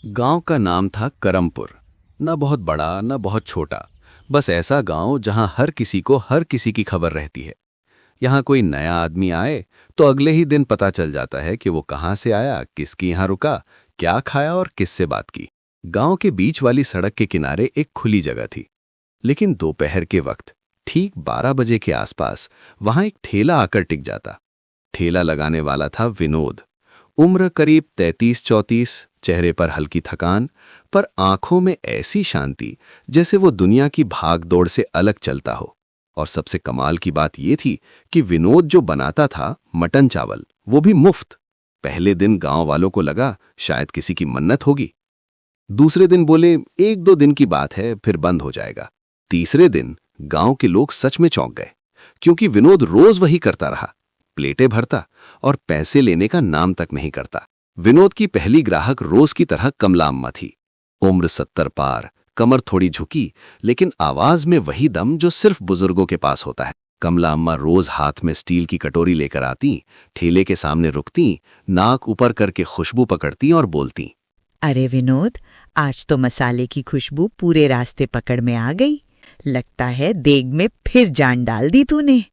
गांव का नाम था करमपुर। न बहुत बड़ा न बहुत छोटा, बस ऐसा गांव जहां हर किसी को हर किसी की खबर रहती है। यहाँ कोई नया आदमी आए तो अगले ही दिन पता चल जाता है कि वो कहाँ से आया, किसकी यहाँ रुका, क्या खाया और किससे बात की। गांव के बीच वाली सड़क के किनारे एक खुली जगह थी, लेकिन दोपहर के वक्त ठीक 12 बजे के आसपास वहां एक ठेला आकर टिक जाता। ठेला लगाने वाला था विनोद। उम्र करीब 33-34, चेहरे पर हल्की थकान, पर आंखों में ऐसी शांति जैसे वो दुनिया की भागदौड़ से अलग चलता हो। और सबसे कमाल की बात ये थी कि विनोद जो बनाता था मटन चावल, वो भी मुफ्त। पहले दिन गांव वालों को लगा शायद किसी की मन्नत होगी। दूसरे दिन बोले 1-2 दिन की बात है, फिर बंद हो जाएगा। तीसरे दिन गांव के लोग सच में चौंक गए, क्योंकि विनोद रोज वही करता रहा, प्लेटें भरता और पैसे लेने का नाम तक नहीं करता। विनोद की पहली ग्राहक रोज की तरह कमला अम्मा थी। उम्र 70 पार, कमर थोड़ी झुकी, लेकिन आवाज में वही दम जो सिर्फ बुजुर्गों के पास होता है। कमला अम्मा रोज हाथ में स्टील की कटोरी लेकर आती, ठेले के सामने रुकती, नाक ऊपर करके खुशबू पकड़ती और बोलती, अरे विनोद, आज तो मसाले की खुशबू पूरे रास्ते पकड़ में आ गई। लगता है देग में फिर जान डाल दी तूने।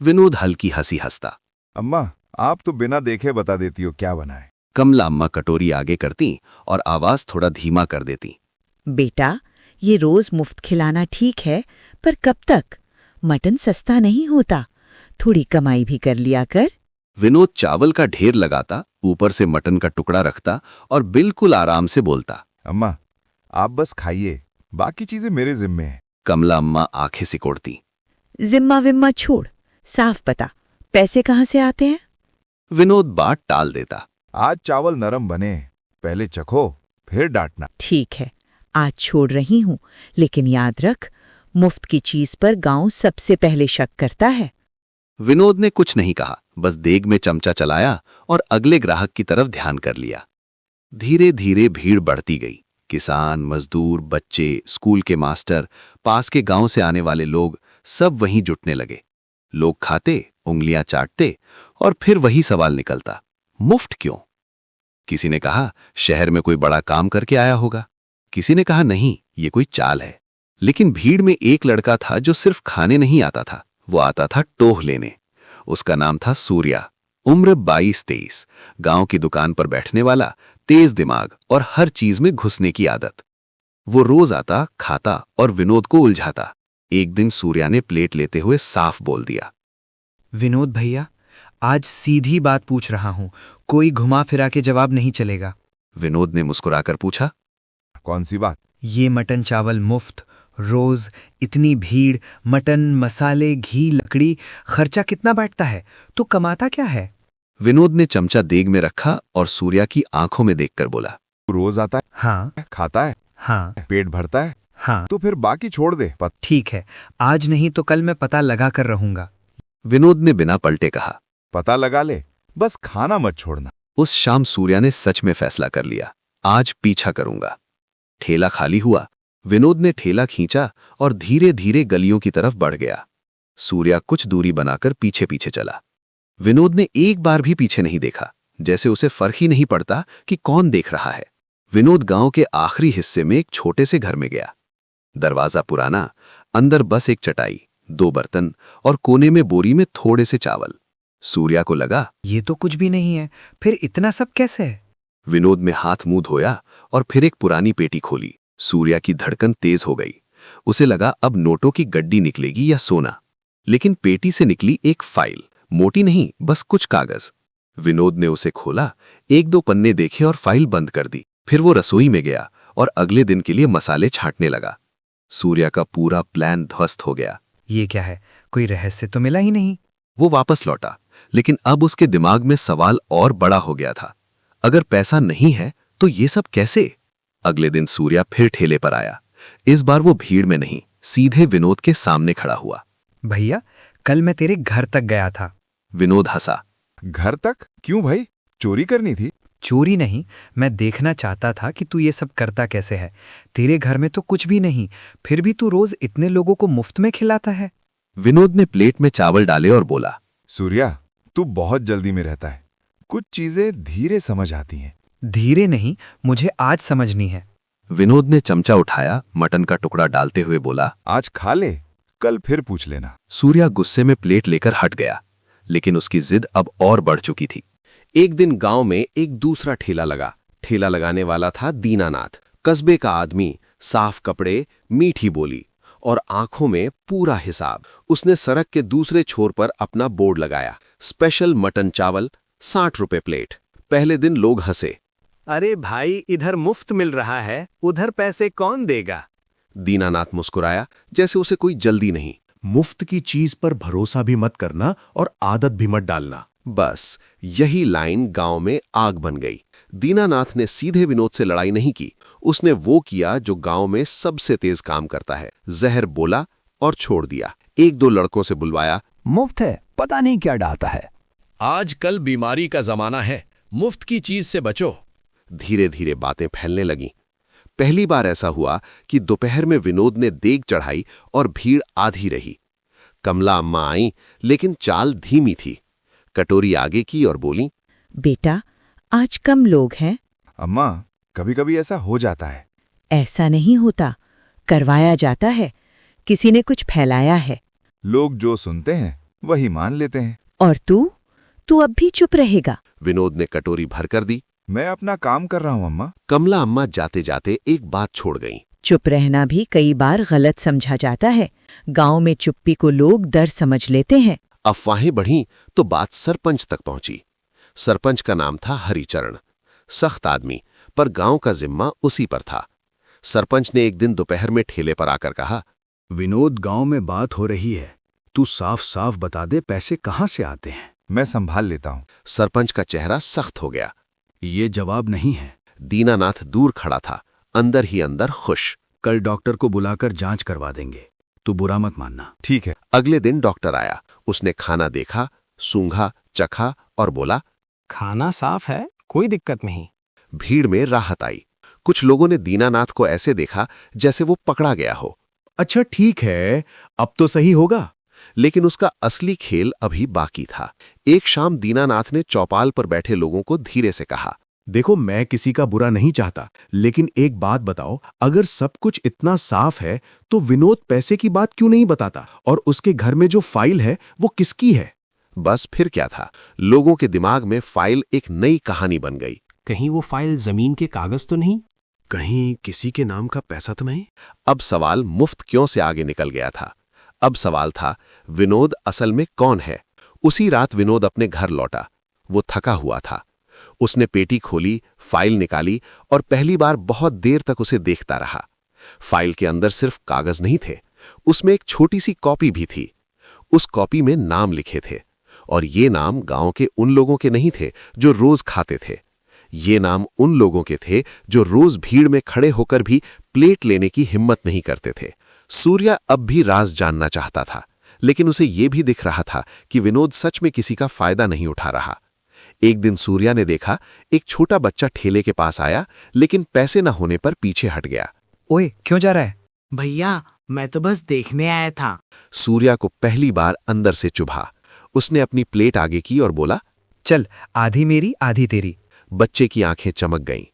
विनोद हल्की हंसी हंसता। अम्मा, आप तो बिना देखे बता देती हो क्या बना है। कमला अम्मा कटोरी आगे करती और आवाज थोड़ा धीमा कर देती। बेटा, ये रोज मुफ्त खिलाना ठीक है, पर कब तक? मटन सस्ता नहीं होता, थोड़ी कमाई भी कर लिया कर। विनोद चावल का ढेर लगाता, ऊपर से मटन का टुकड़ा रखता और बिल्कुल आराम से बोलता, अम्मा, आप बस खाइए, बाकी चीजें मेरे जिम्मे हैं। कमला अम्मा आंखें सिकोड़ती। जिम्मा विम्मा छोड़, साफ बता, पैसे कहाँ से आते हैं? विनोद बात टाल देता। आज चावल नरम बने, पहले चखो फिर डांटना। ठीक है, आज छोड़ रही हूँ, लेकिन याद रख, मुफ्त की चीज पर गांव सबसे पहले शक करता है। विनोद ने कुछ नहीं कहा, बस देग में चमचा चलाया और अगले ग्राहक की तरफ ध्यान कर लिया। धीरे धीरे भीड़ बढ़ती गई। किसान, मजदूर, बच्चे, स्कूल के मास्टर, पास के गांव से आने वाले लोग सब वहीं जुटने लगे। लोग खाते, उंगलियां चाटते और फिर वही सवाल निकलता, मुफ्त क्यों? किसी ने कहा शहर में कोई बड़ा काम करके आया होगा, किसी ने कहा नहीं, ये कोई चाल है। लेकिन भीड़ में एक लड़का था जो सिर्फ खाने नहीं आता था, वो आता था टोह लेने। उसका नाम था सूर्या। उम्र 22-23, गांव की दुकान पर बैठने वाला, तेज दिमाग और हर चीज में घुसने की आदत। वो रोज आता, खाता और विनोद को उलझाता। एक दिन सूर्या ने प्लेट लेते हुए साफ बोल दिया, विनोद भैया, आज सीधी बात पूछ रहा हूं, कोई घुमा फिरा के जवाब नहीं चलेगा। विनोद ने मुस्कुराकर पूछा, कौन सी बात? ये मटन चावल मुफ्त, रोज इतनी भीड़, मटन, मसाले, घी, लकड़ी, खर्चा कितना बैठता है? तो कमाता क्या है? विनोद ने चमचा देग में रखा और सूर्या की आंखों में देखकर बोला, रोज आता हाँ है, खाता है, हाँ पेट भरता है, हाँ। तो फिर बाकी छोड़ दे। ठीक है, आज नहीं तो कल मैं पता लगा कर रहूंगा। विनोद ने बिना पलटे कहा। पता लगा ले, बस खाना मत छोड़ना। उस शाम सूर्या ने सच में फैसला कर लिया, आज पीछा करूंगा। ठेला खाली हुआ। विनोद ने ठेला खींचा और धीरे धीरे गलियों की तरफ बढ़ गया। सूर्या कुछ दूरी बनाकर पीछे पीछे चला। विनोद ने एक बार भी पीछे नहीं देखा, जैसे उसे फर्क ही नहीं पड़ता कि कौन देख रहा है। विनोद गांव के आखिरी हिस्से में एक छोटे से घर में गया। दरवाजा पुराना, अंदर बस एक चटाई, 2 बर्तन और कोने में बोरी में थोड़े से चावल। सूर्या को लगा, ये तो कुछ भी नहीं है, फिर इतना सब कैसे है? विनोद में हाथ मुंह धोया और फिर एक पुरानी पेटी खोली। सूर्या की धड़कन तेज हो गई। उसे लगा अब नोटों की गड्डी निकलेगी या सोना, लेकिन पेटी से निकली एक फाइल, मोटी नहीं, बस कुछ कागज। विनोद ने उसे खोला, 1-2 पन्ने देखे और फाइल बंद कर दी। फिर वो रसोई में गया और अगले दिन के लिए मसाले छांटने लगा। सूर्या का पूरा प्लान ध्वस्त हो गया। ये क्या है? कोई रहस्य तो मिला ही नहीं। वो वापस लौटा, लेकिन अब उसके दिमाग में सवाल और बड़ा हो गया था। अगर पैसा नहीं है तो ये सब कैसे? अगले दिन सूर्या फिर ठेले पर आया। इस बार वो भीड़ में नहीं, सीधे विनोद के सामने खड़ा हुआ। भैया, कल मैं तेरे घर तक गया था। विनोद हंसा। घर तक? क्यों भाई, चोरी करनी थी? चोरी नहीं, मैं देखना चाहता था कि तू ये सब करता कैसे है। तेरे घर में तो कुछ भी नहीं, फिर भी तू रोज इतने लोगों को मुफ्त में खिलाता है। विनोद ने प्लेट में चावल डाले और बोला, सूर्या, तू बहुत जल्दी में रहता है, कुछ चीजें धीरे समझ आती हैं। धीरे नहीं, मुझे आज समझनी है। विनोद ने चमचा उठाया, मटन का टुकड़ा डालते हुए बोला। आज खा ले, कल फिर पूछ लेना। सूर्या गुस्से में प्लेट लेकर हट गया, लेकिन उसकी जिद अब और बढ़ चुकी थी। एक दिन गांव में एक दूसरा ठेला लगा। ठेला लगाने वाला था दीनानाथ, कस्बे का आदमी, साफ कपड़े, मीठी बोली और आंखों में पूरा हिसाब। उसने सड़क के दूसरे छोर पर अपना बोर्ड लगाया, स्पेशल मटन चावल 60 रुपए प्लेट। पहले दिन लोग हंसे। अरे भाई, इधर मुफ्त मिल रहा है, उधर पैसे कौन देगा? दीनानाथ मुस्कुराया, जैसे उसे कोई जल्दी नहीं। मुफ्त की चीज पर भरोसा भी मत करना और आदत भी मत डालना। बस यही लाइन गांव में आग बन गई। दीनानाथ ने सीधे विनोद से लड़ाई नहीं की, उसने वो किया जो गांव में सबसे तेज काम करता है, जहर बोला और छोड़ दिया। एक दो लड़कों से बुलवाया। मुफ्त है, पता नहीं क्या डालता है। आजकल बीमारी का जमाना है, मुफ्त की चीज से बचो। धीरे धीरे बातें फैलने लगीं। पहली बार ऐसा हुआ कि दोपहर में विनोद ने देग चढ़ाई और भीड़ आधी रही। कमला अम्मा आई, लेकिन चाल धीमी थी। कटोरी आगे की और बोली, बेटा, आज कम लोग हैं। अम्मा, कभी कभी ऐसा हो जाता है। ऐसा नहीं होता, करवाया जाता है। किसी ने कुछ फैलाया है। लोग जो सुनते हैं वही मान लेते हैं। और तू अब भी चुप रहेगा? विनोद ने कटोरी भर कर दी। मैं अपना काम कर रहा हूं अम्मा। कमला अम्मा जाते जाते एक बात छोड़ गईं। चुप रहना भी कई बार गलत समझा जाता है। गांव में चुप्पी को लोग डर समझ लेते हैं। अफवाहें बढ़ीं तो बात सरपंच तक पहुंची। सरपंच का नाम था हरिचरण, सख्त आदमी, पर गांव का जिम्मा उसी पर था। सरपंच ने एक दिन दोपहर में ठेले पर आकर कहा, विनोद, गांव में बात हो रही है, तू साफ साफ बता दे पैसे कहां से आते हैं। मैं संभाल लेता हूं। सरपंच का चेहरा सख्त हो गया। ये जवाब नहीं है। दीनानाथ दूर खड़ा था, अंदर ही अंदर खुश। कल डॉक्टर को बुलाकर जांच करवा देंगे, तू बुरा मत मानना। ठीक है। अगले दिन डॉक्टर आया। उसने खाना देखा, सूंघा, चखा और बोला, खाना साफ है, कोई दिक्कत नहीं। भीड़ में राहत आई। कुछ लोगों ने दीनानाथ को ऐसे देखा जैसे वो पकड़ा गया हो। अच्छा ठीक है, अब तो सही होगा। लेकिन उसका असली खेल अभी बाकी था। एक शाम दीनानाथ ने चौपाल पर बैठे लोगों को धीरे से कहा, देखो, मैं किसी का बुरा नहीं चाहता, लेकिन एक बात बताओ, अगर सब कुछ इतना साफ है तो विनोद पैसे की बात क्यों नहीं बताता? और उसके घर में जो फाइल है वो किसकी है? बस फिर क्या था, लोगों के दिमाग में फाइल एक नई कहानी बन गई। कहीं वो फाइल जमीन के कागज तो नहीं? कहीं किसी के नाम का पैसा तो नहीं? अब सवाल मुफ्त क्यों से आगे निकल गया था। अब सवाल था, विनोद असल में कौन है? उसी रात विनोद अपने घर लौटा। वो थका हुआ था। उसने पेटी खोली, फाइल निकाली और पहली बार बहुत देर तक उसे देखता रहा। फाइल के अंदर सिर्फ कागज नहीं थे, उसमें एक छोटी सी कॉपी भी थी। उस कॉपी में नाम लिखे थे, और ये नाम गांव के उन लोगों के नहीं थे जो रोज खाते थे। ये नाम उन लोगों के थे जो रोज भीड़ में खड़े होकर भी प्लेट लेने की हिम्मत नहीं करते थे। सूर्या अब भी राज जानना चाहता था, लेकिन उसे ये भी दिख रहा था कि विनोद सच में किसी का फायदा नहीं उठा रहा। एक दिन सूर्या ने देखा, एक छोटा बच्चा ठेले के पास आया, लेकिन पैसे न होने पर पीछे हट गया। ओए, क्यों जा रहा है? भैया, मैं तो बस देखने आया था। सूर्या को पहली बार अंदर से चुभा। उसने अपनी प्लेट आगे की और बोला, चल, आधी मेरी आधी तेरी। बच्चे की आंखें चमक गईं।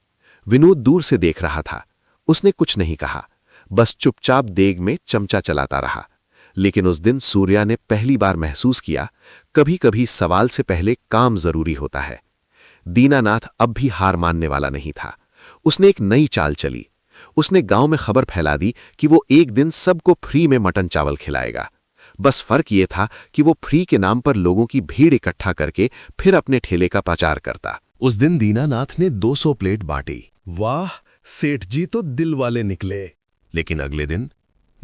विनोद दूर से देख रहा था। उसने कुछ नहीं कहा, बस चुपचाप देग में चमचा चलाता रहा। लेकिन उस दिन सूर्या ने पहली बार महसूस किया, कभी कभी सवाल से पहले काम जरूरी होता है। दीनानाथ अब भी हार मानने वाला नहीं था। उसने एक नई चाल चली। उसने गांव में खबर फैला दी कि वो एक दिन सबको फ्री में मटन चावल खिलाएगा। बस फर्क ये था कि वो फ्री के नाम पर लोगों की भीड़ इकट्ठा करके फिर अपने ठेले का प्रचार करता। उस दिन दीनानाथ ने 200 प्लेट बांटी। वाह, सेठ जी तो दिल वाले निकले। लेकिन अगले दिन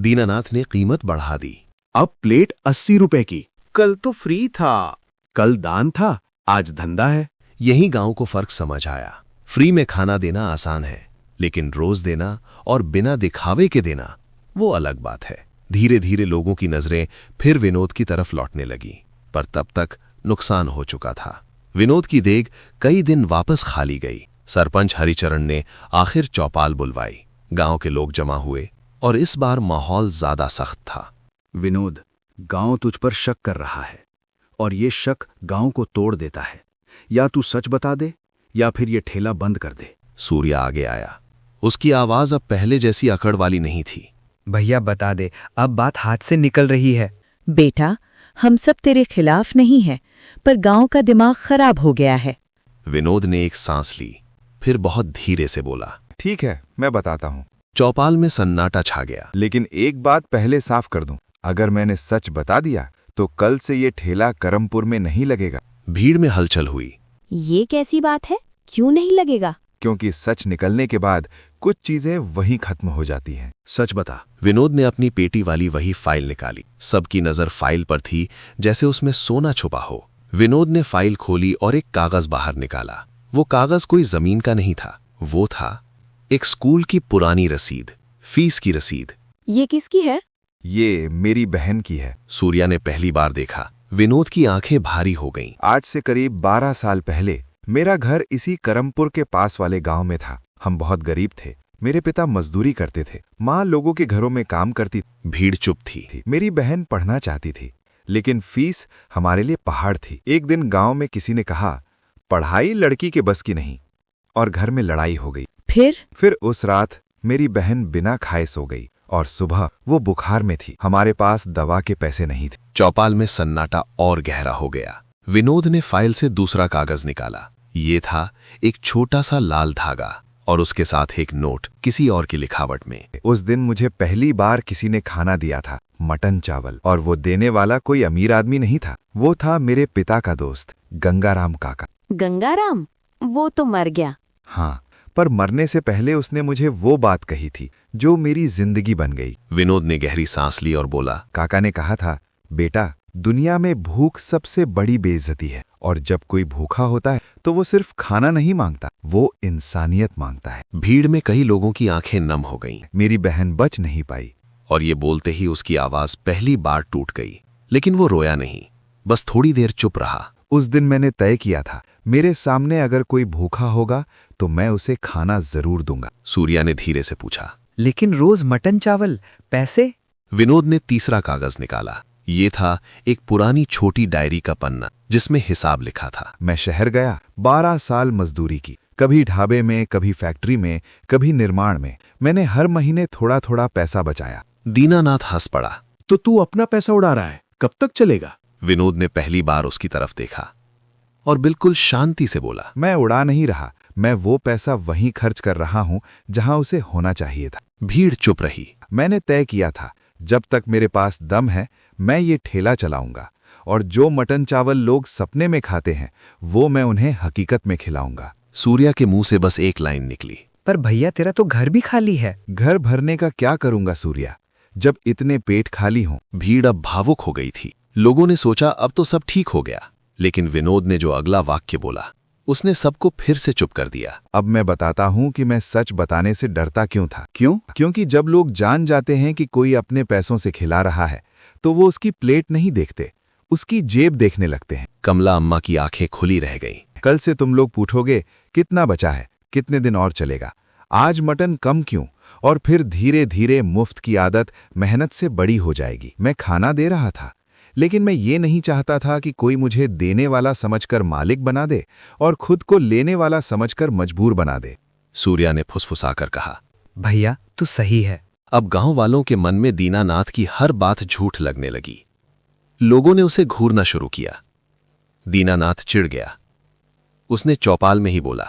दीनानाथ ने कीमत बढ़ा दी। अब प्लेट 80 रुपए की। कल तो फ्री था। कल दान था, आज धंधा है। यही गांव को फर्क समझ आया। फ्री में खाना देना आसान है, लेकिन रोज देना और बिना दिखावे के देना वो अलग बात है। धीरे धीरे लोगों की नजरें फिर विनोद की तरफ लौटने लगी, पर तब तक नुकसान हो चुका था। विनोद की देग कई दिन वापस खाली गई। सरपंच हरिचरण ने आखिर चौपाल बुलवाई। गांव के लोग जमा हुए और इस बार माहौल ज्यादा सख्त था। विनोद, गांव तुझ पर शक कर रहा है और ये शक गांव को तोड़ देता है। या तू सच बता दे या फिर ये ठेला बंद कर दे। सूर्या आगे आया। उसकी आवाज अब पहले जैसी अकड़ वाली नहीं थी। भैया बता दे, अब बात हाथ से निकल रही है। बेटा, हम सब तेरे खिलाफ नहीं हैं, पर गांव का दिमाग खराब हो गया है। विनोद ने एक सांस ली, फिर बहुत धीरे से बोला। ठीक है, मैं बताता हूँ। चौपाल में सन्नाटा छा गया। लेकिन एक बात पहले साफ कर दूं, अगर मैंने सच बता दिया तो कल से ये ठेला करमपुर में नहीं लगेगा। भीड़ में हलचल हुई। ये कैसी बात है? क्यों नहीं लगेगा? क्योंकि सच निकलने के बाद कुछ चीजें वहीं खत्म हो जाती हैं। सच बता। विनोद ने अपनी पेटी वाली वही फाइल निकाली। सबकी नजर फाइल पर थी, जैसे उसमें सोना छुपा हो। विनोद ने फाइल खोली और एक कागज बाहर निकाला। वो कागज कोई जमीन का नहीं था, वो था एक स्कूल की पुरानी रसीद, फीस की रसीद। ये किसकी है? ये मेरी बहन की है। सूर्या ने पहली बार देखा। विनोद की आंखें भारी हो गईं। आज से करीब 12 साल पहले मेरा घर इसी करमपुर के पास वाले गांव में था। हम बहुत गरीब थे। मेरे पिता मजदूरी करते थे, माँ लोगों के घरों में काम करती भीड़ चुप थी। मेरी बहन पढ़ना चाहती थी, लेकिन फीस हमारे लिए पहाड़ थी। एक दिन गांव में किसी ने कहा, पढ़ाई लड़की के बस की नहीं, और घर में लड़ाई हो गई। फिर उस रात मेरी बहन बिना खाए सो गई और सुबह वो बुखार में थी। हमारे पास दवा के पैसे नहीं थे। चौपाल में सन्नाटा और गहरा हो गया। विनोद ने फाइल से दूसरा कागज निकाला। ये था एक छोटा सा लाल धागा और उसके साथ एक नोट किसी और की लिखावट में। उस दिन मुझे पहली बार किसी ने खाना दिया था, मटन चावल, और वो देने वाला कोई अमीर आदमी नहीं था। वो था मेरे पिता का दोस्त, गंगाराम काका। गंगाराम? वो तो मर गया। हाँ, पर मरने से पहले उसने मुझे वो बात कही थी जो मेरी जिंदगी बन गई। विनोद ने गहरी सांस ली और बोला, काका ने कहा था, बेटा, दुनिया में भूख सबसे बड़ी बेइज्जती है, और जब कोई भूखा होता है तो वो सिर्फ खाना नहीं मांगता, वो इंसानियत मांगता है। भीड़ में कई लोगों की आंखें नम हो गईं। मेरी बहन बच नहीं पाई। और ये बोलते ही उसकी आवाज पहली बार टूट गई। लेकिन वो रोया नहीं, बस थोड़ी देर चुप रहा। उस दिन मैंने तय किया था, मेरे सामने अगर कोई भूखा होगा तो मैं उसे खाना जरूर दूंगा। सूर्या ने धीरे से पूछा, लेकिन रोज मटन चावल, पैसे? विनोद ने तीसरा कागज निकाला। ये था एक पुरानी छोटी डायरी का पन्ना जिसमें हिसाब लिखा था। मैं शहर गया, 12 साल मजदूरी की, कभी ढाबे में, कभी फैक्ट्री में, कभी निर्माण में। मैंने हर महीने थोड़ा थोड़ा पैसा बचाया। दीनानाथ हंस पड़ा। तो तू अपना पैसा उड़ा रहा है, कब तक चलेगा? विनोद ने पहली बार उसकी तरफ देखा और बिल्कुल शांति से बोला, मैं उड़ा नहीं रहा, मैं वो पैसा वहीं खर्च कर रहा हूं जहां उसे होना चाहिए था। भीड़ चुप रही। मैंने तय किया था, जब तक मेरे पास दम है मैं ये ठेला चलाऊंगा, और जो मटन चावल लोग सपने में खाते हैं वो मैं उन्हें हकीकत में खिलाऊंगा। सूर्या के मुंह से बस एक लाइन निकली, पर भैया तेरा तो घर भी खाली है। घर भरने का क्या करूंगा सूर्या, जब इतने पेट खाली हों। भीड़ अब भावुक हो गई थी। लोगों ने सोचा अब तो सब ठीक हो गया, लेकिन विनोद ने जो अगला वाक्य बोला उसने सबको फिर से चुप कर दिया। अब मैं बताता हूं कि मैं सच बताने से डरता क्यों था। क्यों? क्योंकि जब लोग जान जाते हैं कि कोई अपने पैसों से खिला रहा है तो वो उसकी प्लेट नहीं देखते, उसकी जेब देखने लगते हैं। कमला अम्मा की आंखें खुली रह गईं। कल से तुम लोग पूछोगे कितना बचा है, कितने दिन और चलेगा, आज मटन कम क्यों, और फिर धीरे धीरे मुफ्त की आदत मेहनत से बड़ी हो जाएगी। मैं खाना दे रहा था, लेकिन मैं ये नहीं चाहता था कि कोई मुझे देने वाला समझकर मालिक बना दे और खुद को लेने वाला समझकर मजबूर बना दे। सूर्या ने फुसफुसाकर कहा, भैया तू सही है। अब गांव वालों के मन में दीनानाथ की हर बात झूठ लगने लगी। लोगों ने उसे घूरना शुरू किया। दीनानाथ चिढ़ गया। उसने चौपाल में ही बोला,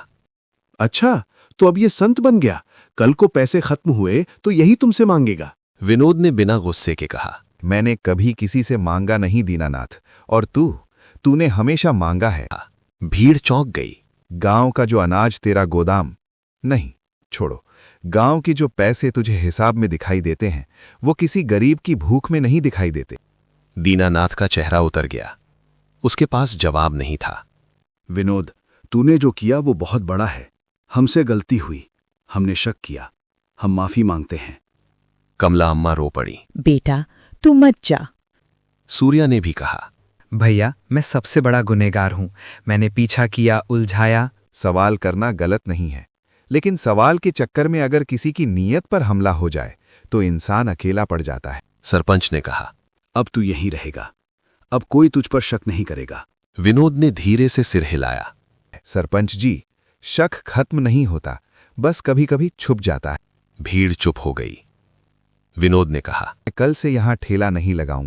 अच्छा, तो अब ये संत बन गया, कल को पैसे खत्म हुए तो यही तुमसे मांगेगा। विनोद ने बिना गुस्से के कहा, मैंने कभी किसी से मांगा नहीं दीनानाथ, और तूने हमेशा मांगा है। भीड़ चौंक गई। गांव का जो अनाज तेरा गोदाम नहीं, छोड़ो, गांव की जो पैसे तुझे हिसाब में दिखाई देते हैं वो किसी गरीब की भूख में नहीं दिखाई देते। दीनानाथ का चेहरा उतर गया। उसके पास जवाब नहीं था। विनोद, तूने जो किया वो बहुत बड़ा है, हमसे गलती हुई, हमने शक किया, हम माफी मांगते हैं। कमला अम्मा रो पड़ी। बेटा तू मत जा। सूर्या ने भी कहा, भैया मैं सबसे बड़ा गुनहगार हूं, मैंने पीछा किया, उलझाया। सवाल करना गलत नहीं है, लेकिन सवाल के चक्कर में अगर किसी की नीयत पर हमला हो जाए तो इंसान अकेला पड़ जाता है। सरपंच ने कहा, अब तू यहीं रहेगा, अब कोई तुझ पर शक नहीं करेगा। विनोद ने धीरे से सिर हिलाया। सरपंच जी, शक खत्म नहीं होता, बस कभी कभी छुप जाता है। भीड़ चुप हो गई। विनोद ने कहा, कल से यहाँ ठेला नहीं लगाऊंगा।